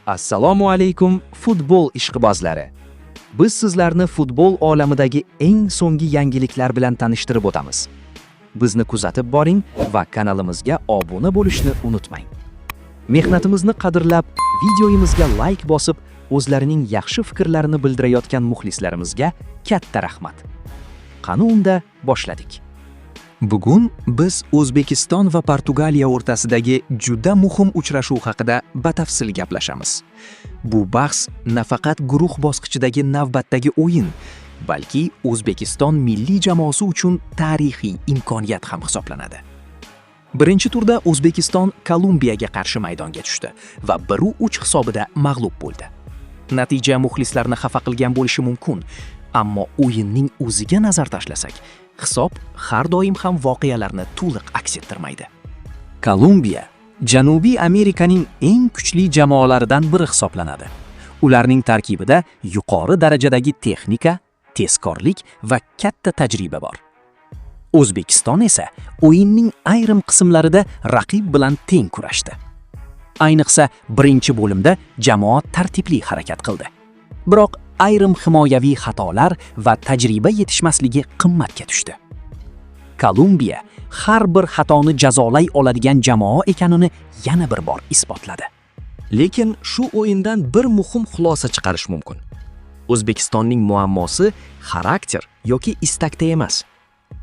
Assalomu alaykum futbol ishqibozlari. Biz sizlarni futbol olamidagi eng so'nggi yangiliklar bilan tanishtirib o'tamiz. Bizni kuzatib boring va kanalimizga obuna bo'lishni unutmang. Mehnatimizni qadrlab, videoyimizga like bosib, o'zlarining yaxshi fikrlarini bildirayotgan muxlislarimizga katta rahmat. Qani unda boshladik. Bugun biz O'zbekiston va Portugaliya o'rtasidagi juda muhim uchrashuv haqida batafsil gaplashamiz. Bu bahs nafaqat guruh bosqichidagi navbatdagi o'yin, balki O'zbekiston milliy jamoasi uchun tarixiy imkoniyat ham hisoblanadi. Birinchi turda O'zbekiston Kolumbiyaga qarshi maydonga tushdi va 1-3 hisobida mag'lub bo'ldi. Natija muxlislarni xafa qilgan bo'lishi mumkin, ammo o'yinning o'ziga nazar tashlasak, hisob har doim ham voqealarni to'liq aks ettirmaydi. Kolumbiya Janubiy Amerikaning eng kuchli jamoalaridan biri hisoblanadi. Ularning tarkibida yuqori darajadagi texnika, tezkorlik va katta tajriba bor. O'zbekiston esa o'yinning ayrim qismlarida raqib bilan teng kurashdi. Ayniqsa, birinchi bo'limda jamoa tartibli harakat qildi. Biroq ayrim himoyaviy xatolar va tajriba yetishmasligi qimmatga tushdi. Kolumbiya har bir xatoni jazolay oladigan jamoa ekanini yana bir bor isbotladi. Lekin shu o'yindan bir muhim xulosa chiqarish mumkin. O'zbekistonning muammosi xarakter yoki istakda emas.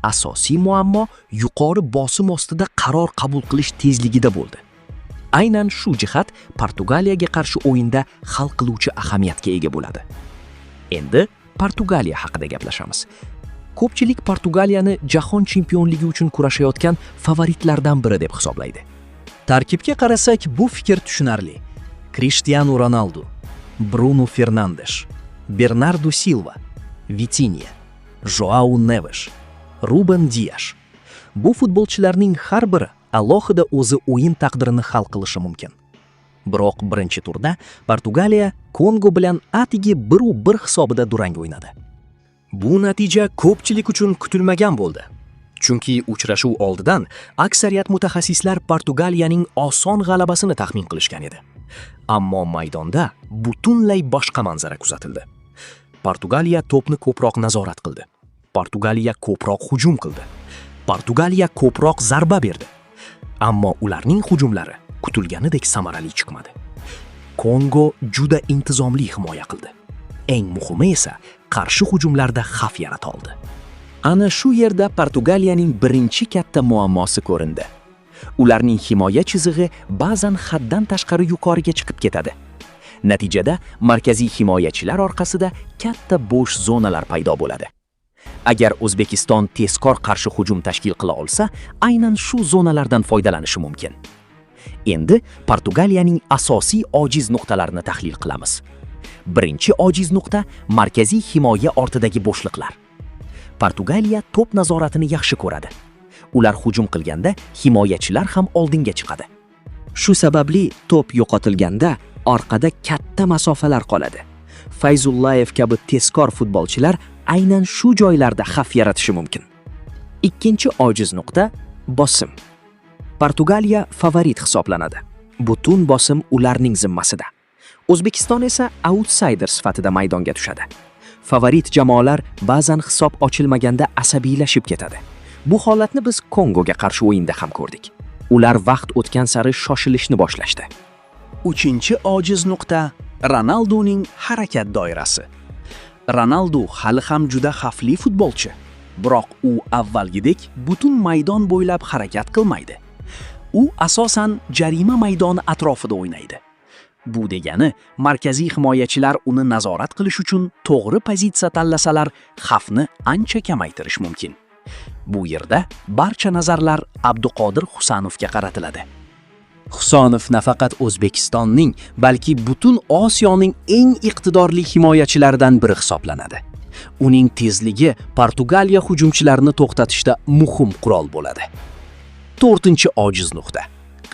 Asosiy muammo yuqori bosim ostida qaror qabul qilish tezligida bo'ldi. Aynan shu jihat Portugaliyaga qarshi o'yinda hal qiluvchi ahamiyatga ega bo'ladi. Endi Portugaliya haqida gaplashamiz. Ko'pchilik Portugaliyani jahon chempionligi uchun kurashayotgan favoritlardan biri deb hisoblaydi. Tarkibga qarasak, bu fikr tushunarli. Cristiano Ronaldo, Bruno Fernandes, Bernardo Silva, Vitinha, Joao Neves, Ruben Dias. Bu futbolchilarning har biri alohida o'zi o'yin taqdirini hal qilishi mumkin. Biroq birinchi turda Portugaliya Kongo bilan atigi 1-1 hisobida durang o'ynadi. Bu natija ko'pchilik uchun kutilmagan bo'ldi. Chunki uchrashuv oldidan aksariyat mutaxassislar Portugaliyaning oson g'alabasini taxmin qilishgan edi. Ammo maydonda butunlay boshqa manzara kuzatildi. Portugaliya to'pni ko'proq nazorat qildi. Portugaliya ko'proq hujum qildi. Portugaliya ko'proq zarba berdi. Ammo ularning hujumlari kutilganidek samarali chiqmadi. Kongo juda intizomli himoya qildi. Eng muhimi esa qarshi hujumlarda xavf yarata oldi. Ana shu yerda Portugaliyaning birinchi katta muammosi ko'rindi. Ularning himoya chizig'i ba'zan haddan tashqari yuqoriga chiqib ketadi. Natijada markaziy himoyachilar orqasida katta bo'sh zonalar paydo bo'ladi. Agar O'zbekiston tezkor qarshi hujum tashkil qila olsa, aynan shu zonalardan foydalanishi mumkin. Endi Portugaliyaning asosiy ojiz nuqtalarini tahlil qilamiz. Birinchi ojiz nuqta markaziy himoya ortidagi bo'shliqlar. Portugaliya to'p nazoratini yaxshi ko'radi. Ular hujum qilganda himoyachilar ham oldinga chiqadi. Shu sababli to'p yo'qotilganda orqada katta masofalar qoladi. Fayzullayev kabi tezkor futbolchilar aynan shu joylarda xavf yaratishi mumkin. Ikkinchi ojiz nuqta bosim. Portugaliya favorit hisoblanadi. Butun bosim ularning zimmasida. O'zbekiston esa outsider sifatida maydonga tushadi. Favorit jamoalar ba'zan hisob ochilmaganda asabiylashib ketadi. Bu holatni biz Kongoga qarshi o'yinda ham ko'rdik. Ular vaqt o'tgan sari shoshilishni boshlashdi. Uchinchi ojiz nuqta Ronaldoning harakat doirasi. Ronaldo hali ham juda xavfli futbolchi, biroq u avvalgidek butun maydon bo'ylab harakat qilmaydi. U asosan jarima maydoni atrofida o'ynaydi. Bu degani, markaziy himoyachilar uni nazorat qilish uchun to'g'ri pozitsiya tanlasalar, xavfni ancha kamaytirish mumkin. Bu yerda barcha nazarlar Abduqodir Husanovga qaratiladi. Husanov nafaqat O'zbekistonning, balki butun Osiyoning eng iqtidorli himoyachilaridan biri hisoblanadi. Uning tezligi Portugaliya hujumchilarini to'xtatishda muhim qurol bo'ladi. To'rtinchi ojiz nuqta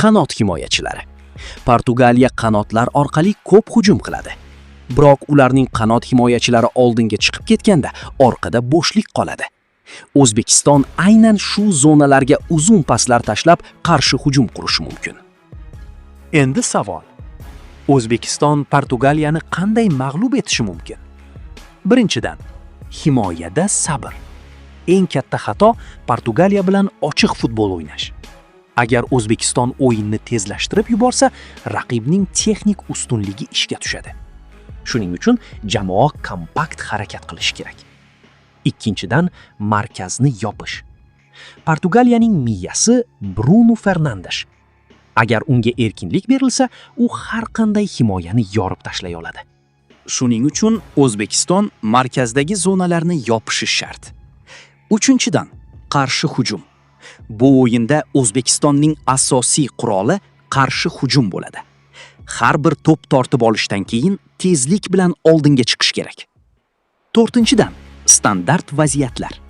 qanot himoyachilari. Portugaliya qanotlar orqali ko'p hujum qiladi. Biroq ularning qanot himoyachilari oldinga chiqib ketganda orqada bo'shlik qoladi. O'zbekiston aynan shu zonalarga uzun paslar tashlab qarshi hujum qurishi mumkin. Endi savol: O'zbekiston Portugaliyani qanday mag'lub etishi mumkin? Birinchidan, himoyada sabr. Eng katta xato Portugaliya bilan ochiq futbol o'ynash. Agar O'zbekiston o'yinni tezlashtirib yuborsa, raqibning texnik ustunligi ishga tushadi. Shuning uchun jamoa kompakt harakat qilishi kerak. Ikkinchidan, markazni yopish. Portugaliyaning miyasi Bruno Fernandes. Agar unga erkinlik berilsa, u har qanday himoyani yorib tashlay oladi. Shuning uchun O'zbekiston markazdagi zonalarni yopishi shart. Uchinchidan, qarshi hujum. Bu o'yinda O'zbekistonning asosiy quroli qarshi hujum bo'ladi. Har bir to'p tortib olishdan keyin tezlik bilan oldinga chiqish kerak. To'rtinchidan, standart vaziyatlar.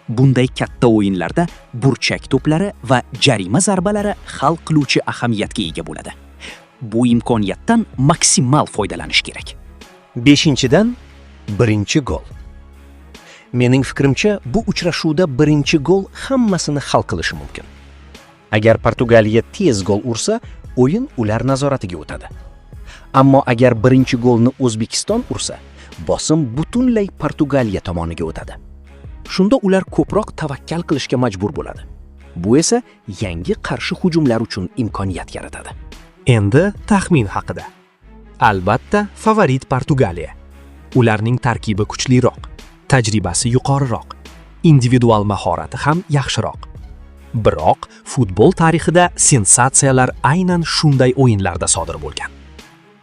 Bunday katta o'yinlarda burchak to'plari va jarima zarbalari hal qiluvchi ahamiyatga ega bo'ladi. Bu imkoniyatdan maksimal foydalanish kerak. Beshinchidan, birinchi gol. Mening fikrimcha, bu uchrashuvda birinchi gol hammasini hal qilishi mumkin. Agar Portugaliya tez gol ursa, o'yin ular nazoratiga o'tadi. Ammo agar birinchi golni O'zbekiston ursa, bosim butunlay Portugaliya tomoniga o'tadi. Shunda ular ko'proq tavakkal qilishga majbur bo'ladi. Bu esa yangi qarshi hujumlar uchun imkoniyat yaratadi. Endi taxmin haqida. Albatta, favorit Portugaliya. Ularning tarkibi kuchliroq, tajribasi yuqoriroq, individual mahorati ham yaxshiroq. Biroq futbol tarixida sensatsiyalar aynan shunday o'yinlarda sodir bo'lgan.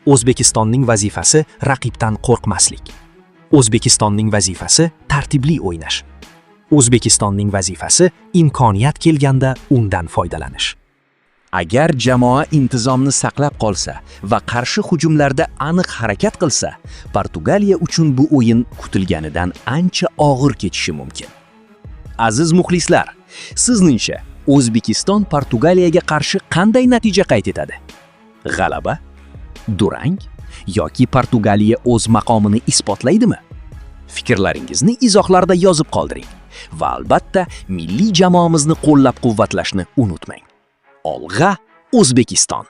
O'zbekistonning vazifasi raqibdan qo'rqmaslik. O'zbekistonning vazifasi tartibli o'ynash. O'zbekistonning vazifasi imkoniyat kelganda undan foydalanish. Agar jamoa intizomni saqlab qolsa va qarshi hujumlarda aniq harakat qilsa, Portugaliya uchun bu o'yin kutilganidan ancha og'ir kechishi mumkin. Aziz muxlislar, sizningcha O'zbekiston Portugaliyaga qarshi qanday natija qayd etadi? G'alaba, durang yoki Portugaliya o'z maqomini isbotlaydimi? Fikrlaringizni izohlarda yozib qoldiring va albatta milliy jamoamizni qo'llab-quvvatlashni unutmang. Olg'a O'zbekiston!